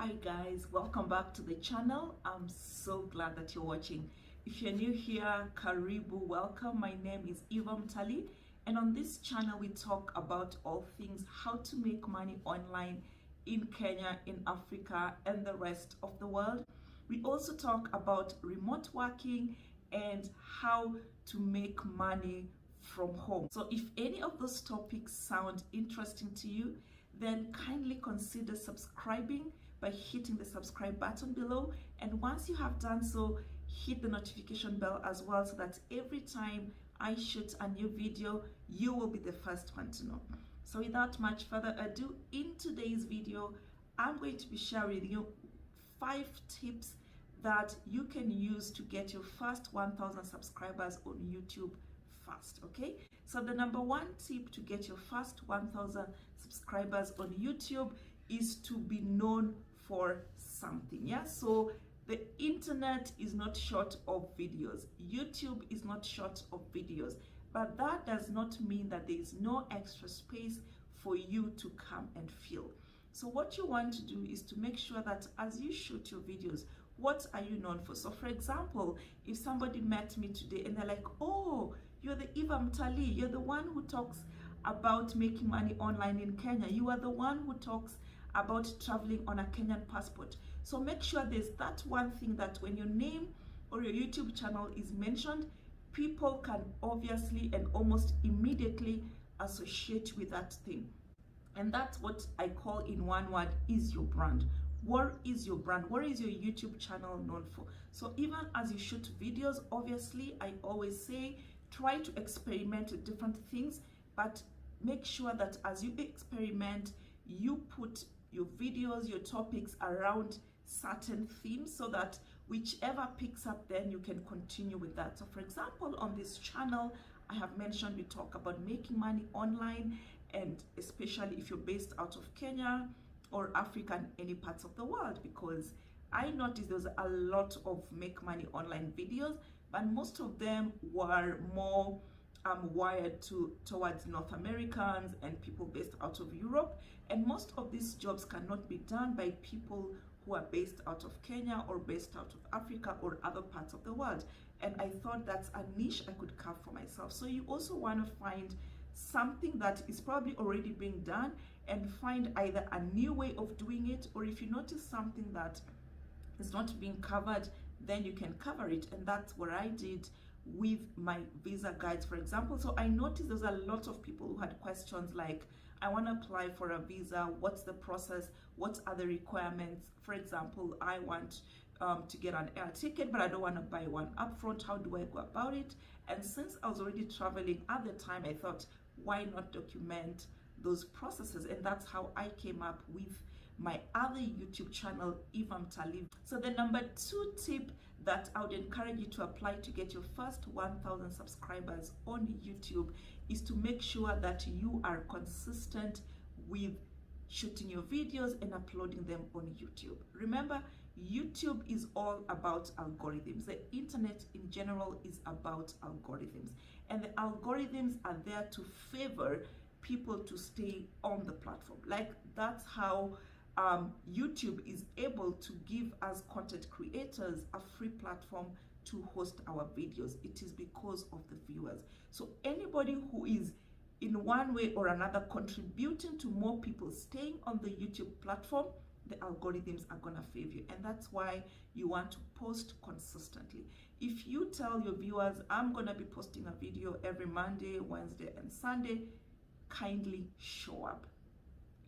Hi guys, welcome back to the channel. I'm so glad that you're watching. If you're new here, karibu, welcome. My name is Mpesa, and on this channel we talk about all things how to make money online in Kenya, in Africa, and the rest of the world. We also talk about remote working and how to make money from home. So if any of those topics sound interesting to you, then kindly consider subscribing by hitting the subscribe button below, and once you have done so, hit the notification bell as well, so that every time I shoot a new video, you will be the first one to know. So without much further ado, in today's video I'm going to be sharing you 5 tips that you can use to get your first 1,000 subscribers on YouTube fast. Okay, so the number one tip to get your first 1,000 subscribers on YouTube is to be known for something. Yeah, so the internet is not short of videos, YouTube is not short of videos, but that does not mean that there is no extra space for you to come and fill. So what you want to do is to make sure that as you shoot your videos, what are you known for? So for example, if somebody met me today and they're like, oh, you're the Mpesa, you're the one who talks about making money online in Kenya, you are the one who talks about traveling on a Kenyan passport. So make sure there's that one thing that when your name or your YouTube channel is mentioned, people can obviously and almost immediately associate with that thing. And that's what I call, in one word, is your brand. What is your brand? What is your YouTube channel known for? So even as you shoot videos, obviously I always say try to experiment with different things, but make sure that as you experiment, you put your videos, your topics around certain themes, so that whichever picks up, then you can continue with that. So for example, on this channel, I have mentioned we talk about making money online, and especially if you're based out of Kenya or Africa and any parts of the world, because I noticed there's a lot of make money online videos, but most of them were more wired towards North Americans and people based out of Europe, and most of these jobs cannot be done by people who are based out of Kenya or based out of Africa or other parts of the world. And I thought that's a niche I could carve for myself. So you also want to find something that is probably already being done and find either a new way of doing it, or if you notice something that is not being covered, then you can cover it. And that's what I did with my visa guides, for example. So I noticed there's a lot of people who had questions like, I want to apply for a visa, what's the process, what are the requirements? For example, I want to get an air ticket, but I don't want to buy one upfront. How do I go about it? And since I was already traveling at the time, I thought, why not document those processes? And that's how I came up with my other YouTube channel, Mpesa. So the number 2 tip that I would encourage you to apply to get your first 1,000 subscribers on YouTube is to make sure that you are consistent with shooting your videos and uploading them on YouTube. Remember, YouTube is all about algorithms. The internet in general is about algorithms, and the algorithms are there to favor people to stay on the platform. Like, that's how YouTube is able to give us content creators a free platform to host our videos. It is because of the viewers. So anybody who is in one way or another contributing to more people staying on the YouTube platform, the algorithms are gonna favor you. And that's why you want to post consistently. If you tell your viewers, I'm gonna be posting a video every Monday, Wednesday, and Sunday, kindly show up.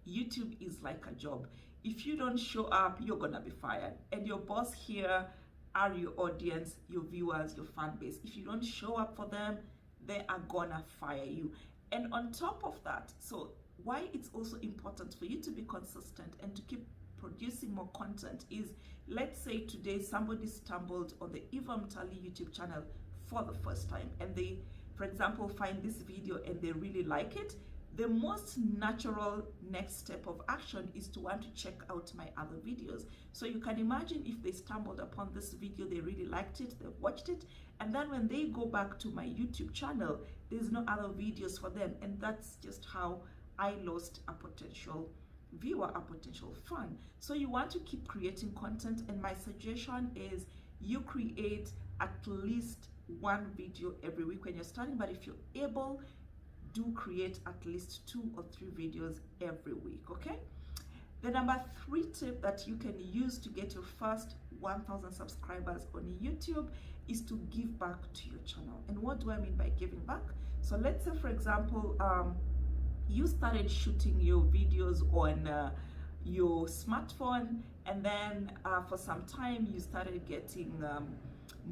YouTube is like a job. If you don't show up, you're gonna be fired. And your boss here are your audience, your viewers, your fan base. If you don't show up for them, they are gonna fire you. And on top of that, so why it's also important for you to be consistent and to keep producing more content is, let's say today somebody stumbled on the Mpesa YouTube channel for the first time, and they, for example, find this video and they really like it. The most natural next step of action is to want to check out my other videos. So you can imagine if they stumbled upon this video, they really liked it, they watched it, and then when they go back to my YouTube channel, there's no other videos for them. And that's just how I lost a potential viewer a potential fan. So you want to keep creating content, and my suggestion is you create at least one video every week when you're starting, but if you're able, do create at least 2 or 3 videos every week. Okay, the number 3 tip that you can use to get your first 1,000 subscribers on YouTube is to give back to your channel. And what do I mean by giving back? So let's say, for example, you started shooting your videos on your smartphone, and then for some time you started getting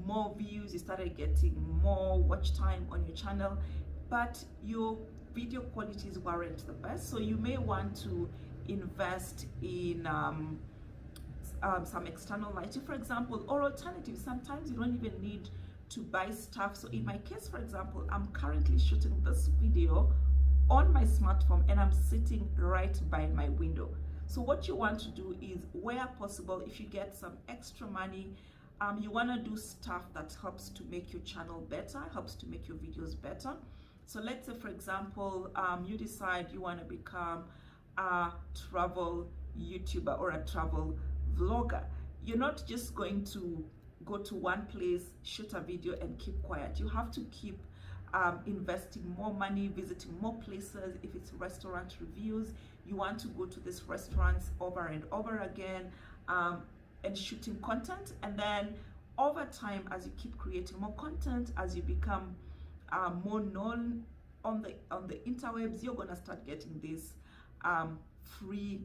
more views, you started getting more watch time on your channel, but your video qualities weren't the best. So you may want to invest in some external lighting, for example, or alternative. Sometimes you don't even need to buy stuff. So in my case, for example, I'm currently shooting this video on my smartphone and I'm sitting right by my window. So what you want to do is, where possible, if you get some extra money, you want to do stuff that helps to make your channel better, helps to make your videos better. So let's say, for example, you decide you want to become a travel YouTuber or a travel vlogger. You're not just going to go to one place, shoot a video and keep quiet. You have to keep investing more money, visiting more places. If it's restaurant reviews, you want to go to these restaurants over and over again, and shooting content. And then over time, as you keep creating more content, as you become more known on the interwebs, you're gonna start getting these free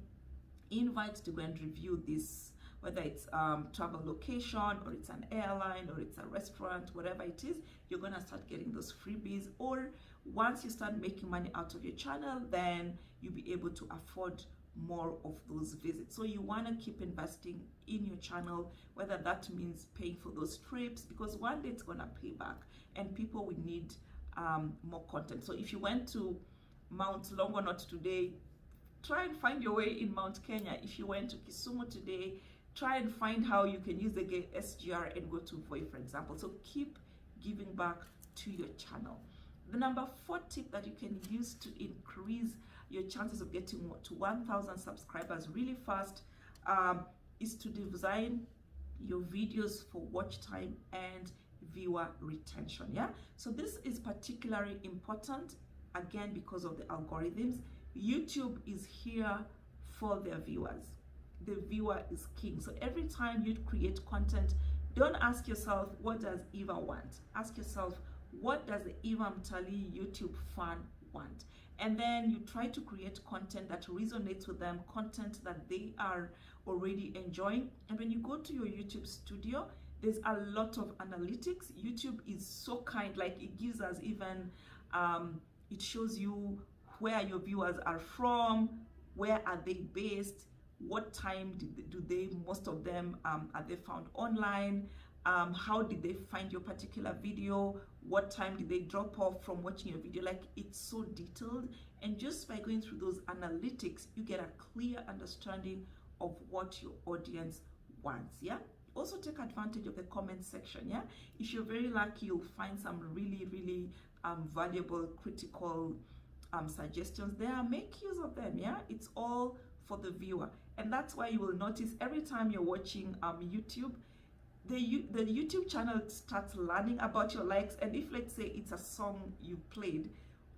invites to go and review this, whether it's travel location, or it's an airline, or it's a restaurant, whatever it is. You're gonna start getting those freebies. Or once you start making money out of your channel, then you'll be able to afford more of those visits. So you want to keep investing in your channel, whether that means paying for those trips, because one day it's gonna pay back and people will need more content. So if you went to Mount Longonot today, try and find your way in Mount Kenya. If you went to Kisumu today, try and find how you can use the SGR and go to Voi, for example. So keep giving back to your channel. The number 4 tip that you can use to increase your chances of getting to 1,000 subscribers really fast is to design your videos for watch time and viewer retention. Yeah, so this is particularly important, again, because of the algorithms. YouTube is here for their viewers. The viewer is king. So every time you create content, don't ask yourself, what does Eva want? Ask yourself, what does the Eva Mtali YouTube fan want? And then you try to create content that resonates with them, content that they are already enjoying. And when you go to your YouTube studio, there's a lot of analytics. YouTube is so kind, like it gives us even, it shows you where your viewers are from, where are they based, what time do they, most of them, are they found online, how did they find your particular video, what time did they drop off from watching your video. Like, it's so detailed, and just by going through those analytics, you get a clear understanding of what your audience wants. Yeah, also take advantage of the comment section. Yeah, if you're very lucky, you'll find some really valuable, critical suggestions there. Make use of them. Yeah, it's all for the viewer. And that's why you will notice every time you're watching YouTube, the YouTube channel starts learning about your likes. And if, let's say, it's a song you played,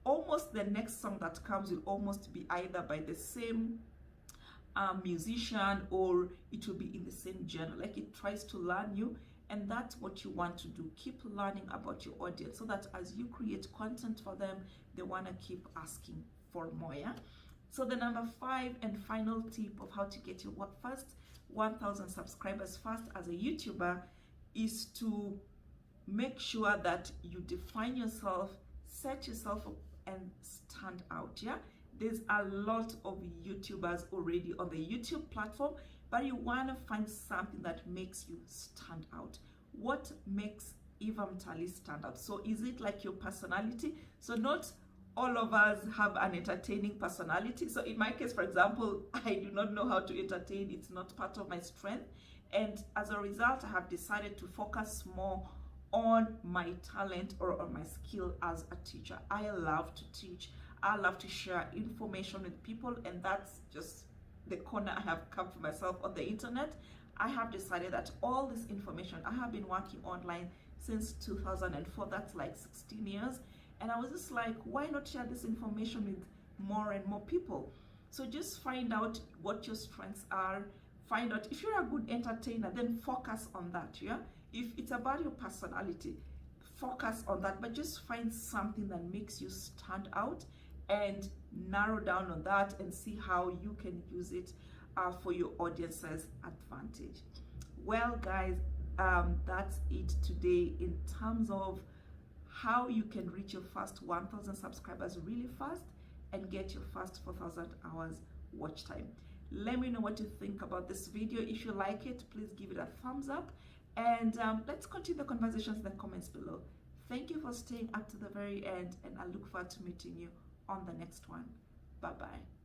almost the next song that comes will almost be either by the same musician, or it will be in the same genre. Like, it tries to learn you, and that's what you want to do. Keep learning about your audience, so that as you create content for them, they want to keep asking for more. Yeah. So the number 5 and final tip of how to get your first 1,000 subscribers fast as a YouTuber is to make sure that you define yourself, set yourself up, and stand out. Yeah, there's a lot of YouTubers already on the YouTube platform, but you want to find something that makes you stand out. What makes Eva Mtali stand out? So is it like your personality? So not all of us have an entertaining personality. So in my case, for example, I do not know how to entertain. It's not part of my strength. And as a result, I have decided to focus more on my talent or on my skill as a teacher. I love to teach. I love to share information with people, and that's just the corner I have come for myself on the internet. I have decided that all this information, I have been working online since 2004, that's like 16 years. And I was just like, why not share this information with more and more people? So just find out what your strengths are. Find out if you're a good entertainer, then focus on that. Yeah. If it's about your personality, focus on that, but just find something that makes you stand out and narrow down on that and see how you can use it for your audience's advantage. Well, guys, that's it today in terms of how you can reach your first 1,000 subscribers really fast and get your first 4,000 hours watch time. Let me know what you think about this video. If you like it, please give it a thumbs up, and let's continue the conversations in the comments below. Thank you for staying up to the very end, and I look forward to meeting you on the next one. Bye-bye.